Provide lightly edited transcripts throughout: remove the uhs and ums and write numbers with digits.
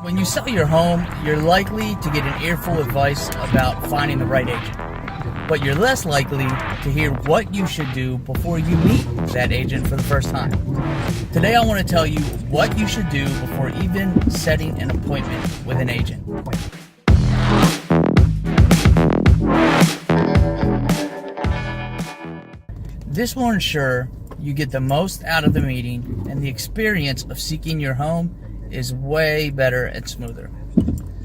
When you sell your home, you're likely to get an earful of advice about finding the right agent, but you're less likely to hear what you should do before you meet that agent for the first time. Today I want to tell you what you should do before even setting an appointment with an agent. This will ensure you get the most out of the meeting, and the experience of seeking your home is way better and smoother.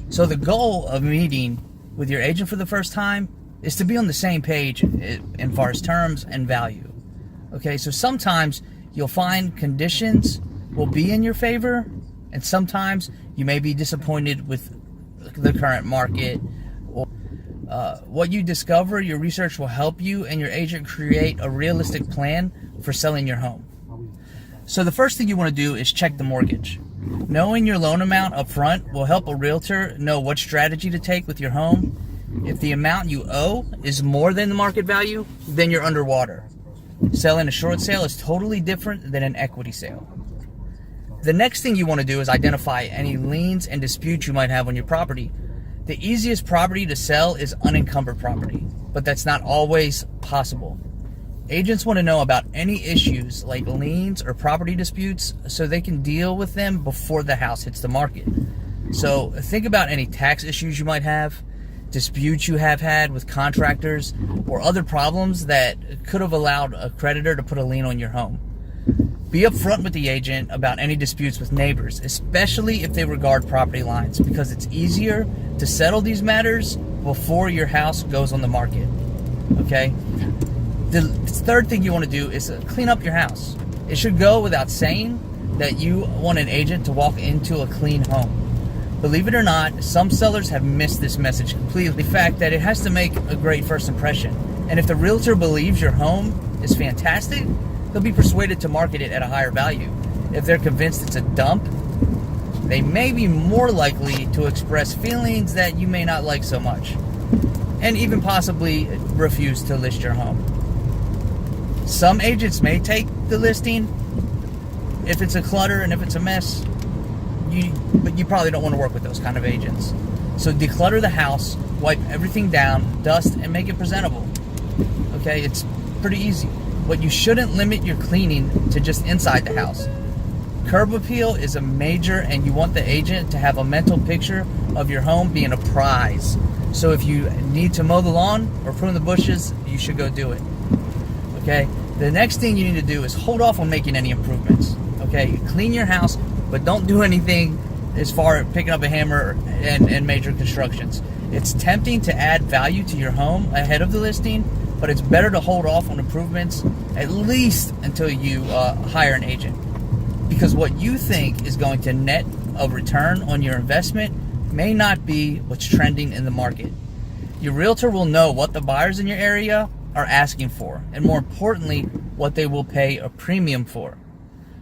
So the goal of meeting with your agent for the first time is to be on the same page in far as terms and value. Okay, so sometimes you'll find conditions will be in your favor, and sometimes you may be disappointed with the current market. What you discover, your research will help you and your agent create a realistic plan for selling your home. So the first thing you want to do is check the mortgage. Knowing your loan amount up front will help a realtor know what strategy to take with your home. If the amount you owe is more than the market value, then you're underwater. Selling a short sale is totally different than an equity sale. The next thing you want to do is identify any liens and disputes you might have on your property. The easiest property to sell is unencumbered property, but that's not always possible. Agents want to know about any issues like liens or property disputes so they can deal with them before the house hits the market. So think about any tax issues you might have, disputes you have had with contractors, or other problems that could have allowed a creditor to put a lien on your home. Be upfront with the agent about any disputes with neighbors, especially if they regard property lines, because it's easier to settle these matters before your house goes on the market. Okay? The third thing you want to do is clean up your house. It should go without saying that you want an agent to walk into a clean home. Believe it or not, some sellers have missed this message completely. The fact that it has to make a great first impression. And if the realtor believes your home is fantastic, they'll be persuaded to market it at a higher value. If they're convinced it's a dump, they may be more likely to express feelings that you may not like so much, and even possibly refuse to list your home. Some agents may take the listing if it's a clutter and if it's a mess, but you probably don't want to work with those kind of agents. So declutter the house, wipe everything down, dust, and make it presentable. Okay, it's pretty easy. But you shouldn't limit your cleaning to just inside the house. Curb appeal is a major, and you want the agent to have a mental picture of your home being a prize. So if you need to mow the lawn or prune the bushes, you should go do it. Okay? The next thing you need to do is hold off on making any improvements. Okay? Clean your house, but don't do anything as far as picking up a hammer and major constructions. It's tempting to add value to your home ahead of the listing, but it's better to hold off on improvements at least until you hire an agent. Because what you think is going to net a return on your investment may not be what's trending in the market. Your realtor will know what the buyers in your area are asking for, and more importantly, what they will pay a premium for.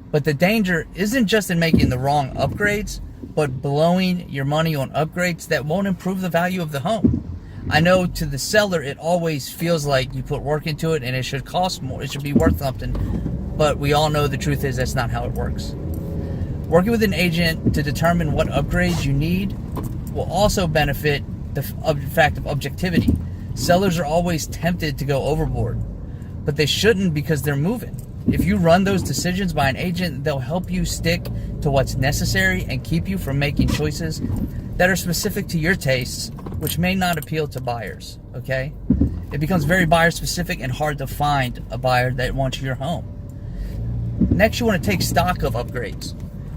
But the danger isn't just in making the wrong upgrades, but blowing your money on upgrades that won't improve the value of the home. I know to the seller, it always feels like you put work into it and it should cost more. It should be worth something. But we all know the truth is that's not how it works. Working with an agent to determine what upgrades you need will also benefit the fact of objectivity. Sellers are always tempted to go overboard, but they shouldn't, because they're moving. If you run those decisions by an agent, they'll help you stick to what's necessary and keep you from making choices that are specific to your tastes, which may not appeal to buyers. Okay? It becomes very buyer specific and hard to find a buyer that wants your home. Next, you want to take stock of upgrades.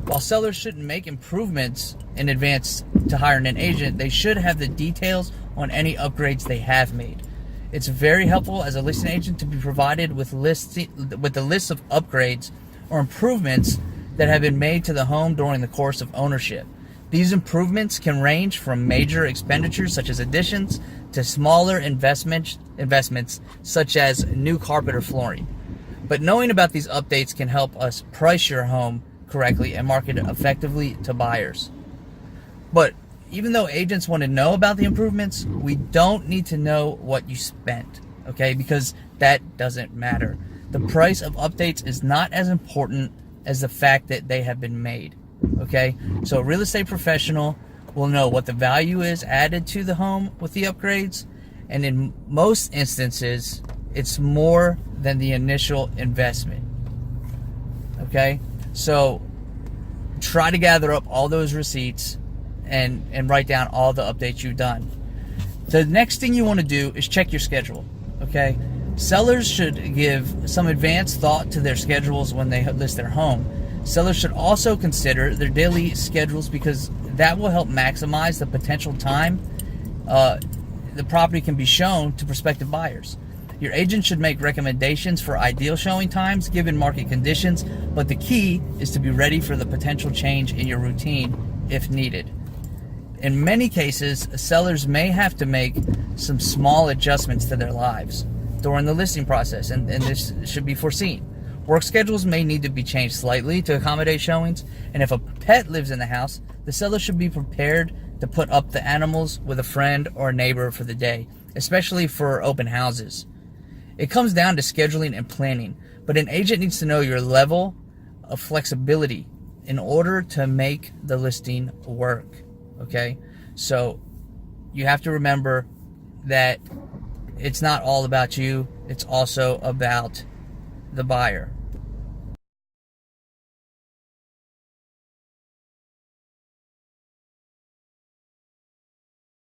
While sellers shouldn't make improvements in advance to hiring an agent, they should have the details on any upgrades they have made. It's very helpful as a listing agent to be provided with the list of upgrades or improvements that have been made to the home during the course of ownership. These improvements can range from major expenditures such as additions to smaller investments such as new carpet or flooring. But knowing about these updates can help us price your home correctly and market it effectively to buyers. But even though agents want to know about the improvements, we don't need to know what you spent, okay? Because that doesn't matter. The price of updates is not as important as the fact that they have been made. Okay, so a real estate professional will know what the value is added to the home with the upgrades, and in most instances, it's more than the initial investment. Okay, so try to gather up all those receipts and write down all the updates you've done. The next thing you want to do is check your schedule. Okay, sellers should give some advanced thought to their schedules when they list their home. Sellers should also consider their daily schedules, because that will help maximize the potential time the property can be shown to prospective buyers. Your agent should make recommendations for ideal showing times given market conditions, but the key is to be ready for the potential change in your routine if needed. In many cases, sellers may have to make some small adjustments to their lives during the listing process, and this should be foreseen. Work schedules may need to be changed slightly to accommodate showings, and if a pet lives in the house, the seller should be prepared to put up the animals with a friend or a neighbor for the day, especially for open houses. It comes down to scheduling and planning, but an agent needs to know your level of flexibility in order to make the listing work. Okay, so you have to remember that it's not all about you, it's also about the buyer.